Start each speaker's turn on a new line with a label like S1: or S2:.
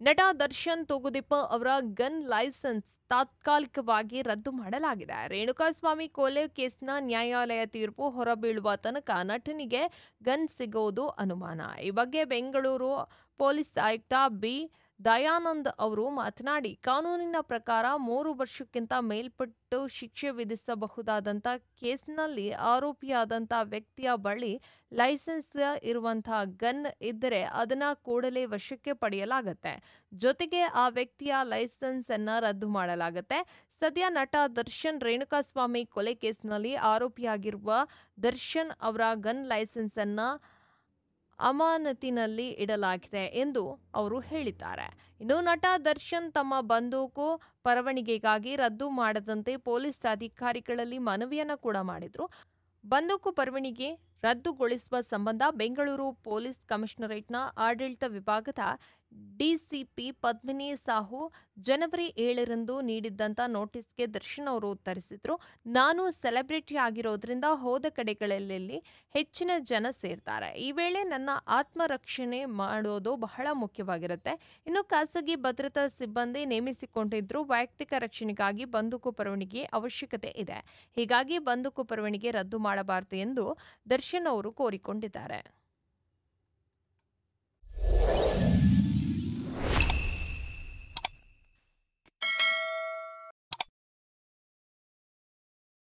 S1: ನಟ ದರ್ಶನ್ ತೂಗುದೀಪ ಅವರ gun licence ತಾತ್ಕಾಲಿಕವಾಗಿ ರದ್ದು ಮಾಡಲಾಗಿದೆ. ರೇಣುಕಾಸ್ವಾಮಿ ಕೊಲೆ ಕೇಸ್ನ ನ್ಯಾಯಾಲಯ ತೀರ್ಪು ಹೊರಬೀಳುವ ತನಕ ನಟನಿಗೆ ಗನ್ ಸಿಗೋದು ಅನುಮಾನ. ಈ ಬಗ್ಗೆ ಬೆಂಗಳೂರು ಪೊಲೀಸ್ ಆಯುಕ್ತ ಬಿ ದಯಾನಂದ್ ಅವರು ಮಾತನಾಡಿ, ಕಾನೂನಿನ ಪ್ರಕಾರ 3 ವರ್ಷಕ್ಕಿಂತ ಮೇಲ್ಪಟ್ಟು ಶಿಕ್ಷೆ ವಿಧಿಸಬಹುದಾದಂಥ ಕೇಸ್ನಲ್ಲಿ ಆರೋಪಿಯಾದಂಥ ವ್ಯಕ್ತಿಯ ಬಳಿ ಲೈಸೆನ್ಸ್ ಇರುವಂತಹ ಗನ್ ಇದ್ದರೆ ಅದನ್ನ ಕೂಡಲೇ ವಶಕ್ಕೆ ಪಡೆಯಲಾಗುತ್ತೆ. ಜೊತೆಗೆ ಆ ವ್ಯಕ್ತಿಯ ಲೈಸೆನ್ಸ್ ಅನ್ನ ರದ್ದು ಮಾಡಲಾಗುತ್ತೆ. ಸದ್ಯ ನಟ ದರ್ಶನ್ ರೇಣುಕಾಸ್ವಾಮಿ ಕೊಲೆ ಕೇಸ್ನಲ್ಲಿ ಆರೋಪಿಯಾಗಿರುವ ದರ್ಶನ್ ಅವರ ಗನ್ ಲೈಸೆನ್ಸ್ ಅನ್ನ ಅಮಾನತಿನಲ್ಲಿ ಇಡಲಾಗಿದೆ ಎಂದು ಅವರು ಹೇಳಿದ್ದಾರೆ. ಇನ್ನು ನಟ ದರ್ಶನ್ ತಮ್ಮ ಬಂದೂಕು ಪರವಾನಗಿಗಾಗಿ ರದ್ದು ಮಾಡದಂತೆ ಪೊಲೀಸ್ ಅಧಿಕಾರಿಗಳಲ್ಲಿ ಮನವಿಯನ್ನ ಕೂಡ ಮಾಡಿದ್ರು. ಬಂದೂಕು ಪರವಾನಗಿ ರದ್ದುಗೊಳಿಸುವ ಸಂಬಂಧ ಬೆಂಗಳೂರು ಪೊಲೀಸ್ ಕಮಿಷನರೇಟ್ನ ಆಡಳಿತ ವಿಭಾಗದ ಡಿಸಿಪಿ ಪದ್ಮಿನಿ ಸಾಹು ಜನವರಿ 7ರಂದು ನೀಡಿದ್ದಂಥ ನೋಟಿಸ್ಗೆ ದರ್ಶನ್ ಅವರು ಉತ್ತರಿಸಿದ್ರು. ನಾನು ಸೆಲೆಬ್ರಿಟಿ ಆಗಿರೋದ್ರಿಂದ ಹೋದ ಕಡೆಗಳಲ್ಲಿ ಹೆಚ್ಚಿನ ಜನ ಸೇರ್ತಾರೆ. ಈ ವೇಳೆ ನನ್ನ ಆತ್ಮರಕ್ಷಣೆ ಮಾಡೋದು ಬಹಳ ಮುಖ್ಯವಾಗಿರುತ್ತೆ. ಇನ್ನು ಖಾಸಗಿ ಭದ್ರತಾ ಸಿಬ್ಬಂದಿ ನೇಮಿಸಿಕೊಂಡಿದ್ರು. ವೈಯಕ್ತಿಕ ರಕ್ಷಣೆಗಾಗಿ ಬಂದೂಕು ಪರವಾನಗಿ ಅವಶ್ಯಕತೆ ಇದೆ. ಹೀಗಾಗಿ ಬಂದೂಕು ಪರವಾನಗಿ ರದ್ದು ಮಾಡಬಾರದು ಎಂದು ದರ್ಶನ್ ಅವರು ಕೋರಿಕೊಂಡಿದ್ದಾರೆ.